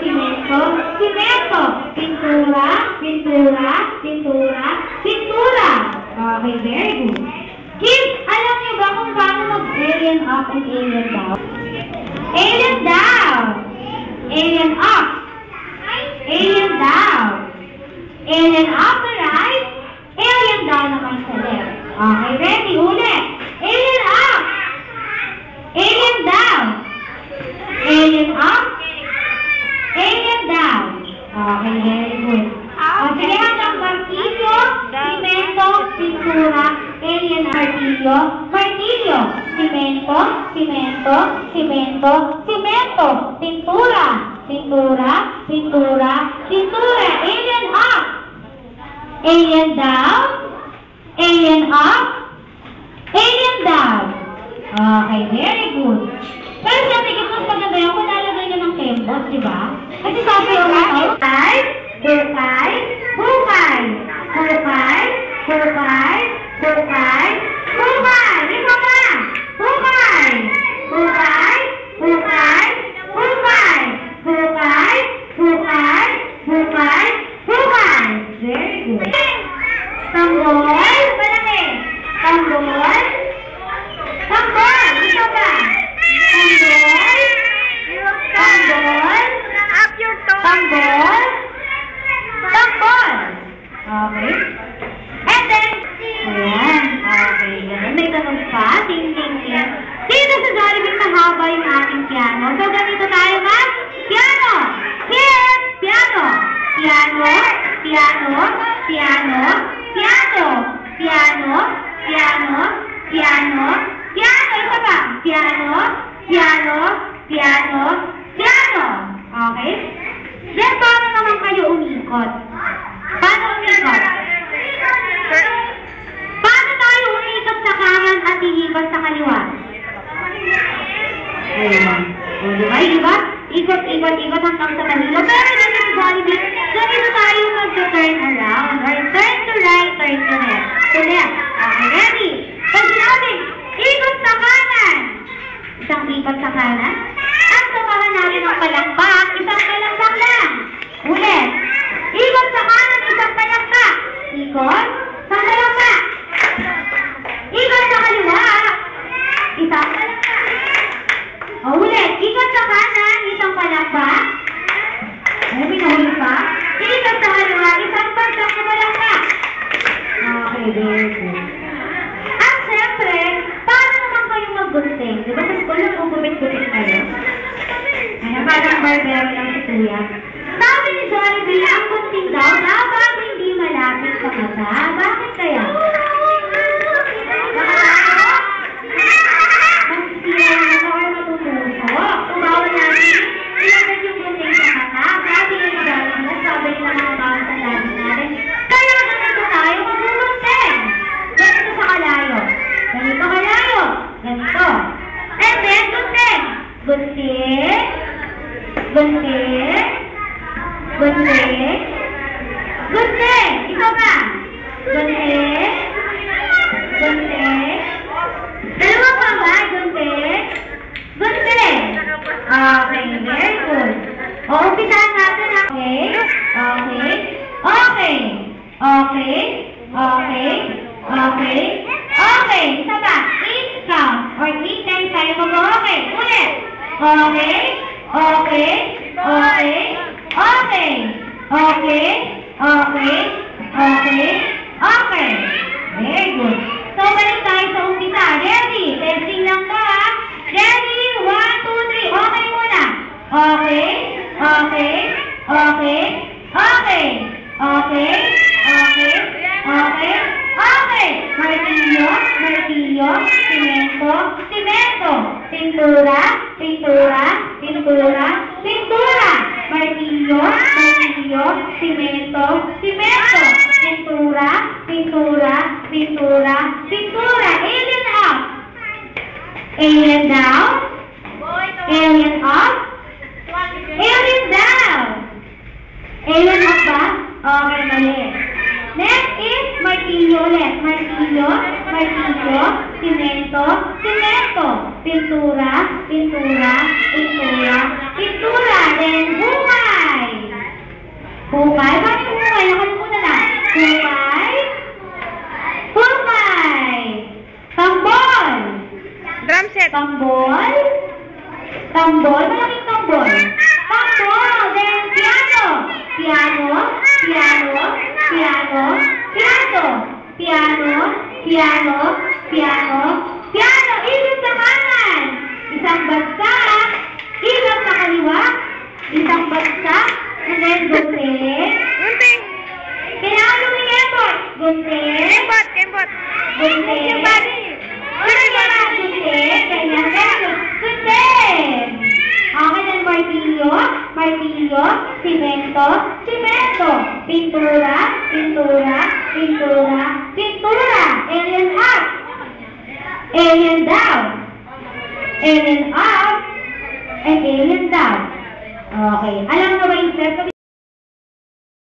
simento, simento, simento. Pintura, pintura, pintura, pintura. Okay, very good. Kids, alam niyo ba kung paano mag-alien up and alien down? Alien down. Alien up. Alien down. Alien up the right. Alien down naman sa left. Okay, ready? Ulit. Alien up. Alien down. Alien up. Alien down. Okay, very good. Sige, hanggang martilyo, simento, pintura, alien martilyo, martilyo, simento, simento, simento, simento, pintura, pintura, pintura, pintura, alien up, alien down, alien up, alien down. Okay, very good. Pero siyempre, kung mas maganda yun, kung lalagay nyo ng kembot, di ba? Kasi sabi yung hukay, hukay, hukay, hukay, hukay, hukay, hukay, ito pa, hukay, hukay, hukay, hukay, hukay, hukay, hukay, hukay. Very good. Tanggol, malaki, tanggol, tanggol, ito pa, tanggol, tanggol, tanggol, tanggol. Okay. And then, ayan. Okay. Ganun. May tanong pa. Ting, ting, ting. Dito sa Jollibee, mahaba yung ating piano. So, ganito tayo, ma? Piano! Here! Piano! Piano! Piano! Piano! Piano! Piano! Piano! Piano! Piano! Ito ba? Piano! Piano! Piano! Piano! Okay? Then, paano naman kayo umikot? Paano umikot? Paano tayo umikot sa kanan at iikot sa kaliwa? Ayan. O, diba? Diba? Ikot, ikot, ikot hanggang sa kanila. Pero dito sa Jollibee, ganito tayo mag-turn around. Or turn to right, turn to left. To left. Okay, ready? Pag sinabi, ikot sa kanan. Isang ikot sa kanan. At samahan natin ang palakpak. Isang palakpak lang. Ulit. Ikot sa kanan, isang palakpak. Ikot sa palakpak. Ikot sa kaliwa. Isang palakpak. O, ulit. Ikot sa kanan, isang palakpak. Ay, pinahuli pa. Ikot sa kaliwa, isang palakpak. Okay, very good. At siyempre, paano naman kayo mag-gunting? Diba sa school, nag-gupit-gupit kayo? Ayan, parang barbero lang si Kuya. Sabi ni Jollibee, ang gunting daw dapat hindi malapit sa mata. Bakit kaya? Masisira na ako ay matutuso. Bawal natin, ilagay yung gunting sa mata. Sabi ni Jollibee, sabi nila mga bawal sa labi natin. Kaya ganito tayo mag-gunting. Ganito sa kalayo. Ganito kalayo. Ganito. And then, gunting. Gunting. Gunting. Gunting. Gunting. Ito ba? Gunting. Gunting. Dalawa pa ba? Gunting. Gunting. Okay, very good. O, umpisahan natin. Okay. Okay. Okay. Okay. Okay. Okay. Okay. Isa ba? 8 count. Or 8 times tayo mag-okay. Ulit. Okay. Okay. Okay. Okay. Okay. Okay. Okay. Okay. Very good. So, balik tayo sa umpisa. Ready? Testing lang to, ha? Ready? 1, 2, 3. Okay muna. Okay. Okay. Okay. Okay. Okay. Okay. Okay. Okay. Martilyo. Martilyo. Simento. Simento. Pintura. Pintura. Pintura. Pintura. Martilyo. Martilyo. Simento. Simento. Pintura. Pintura. Pintura. Pintura. Alien up. Alien down. Alien up. Alien down. Alien up ba? Okay, mali. Next is martilyo ulit. Martilyo, martilyo, simento, simento, pintura, pintura, pintura, pintura, then hukay. Hukay, bakit hukay? Nakalimutan na. Hukay, hukay. Tambol. Drum set. Tambol, tambol, malaking tambol. Tambol, then piano. Piano, piano, piano, piano. Piano, piano, piano, piano. Ilog sa kanan. Isang bagsak. Ilog sa kaliwa. Isang bagsak. And then gunting. Gunting. Kailangan lumilipot. Gunting. Kembot, kembot. Gunting. Yung body. Gunting. Gunting. Ganyan, ganyan. Gunting. Okay, then martilyo. Martilyo. Simento. Simento. Pintura. Pintura. Pintura. Pintura. Alien up. Alien down. Alien up. And alien down. Okay. Alam mo ba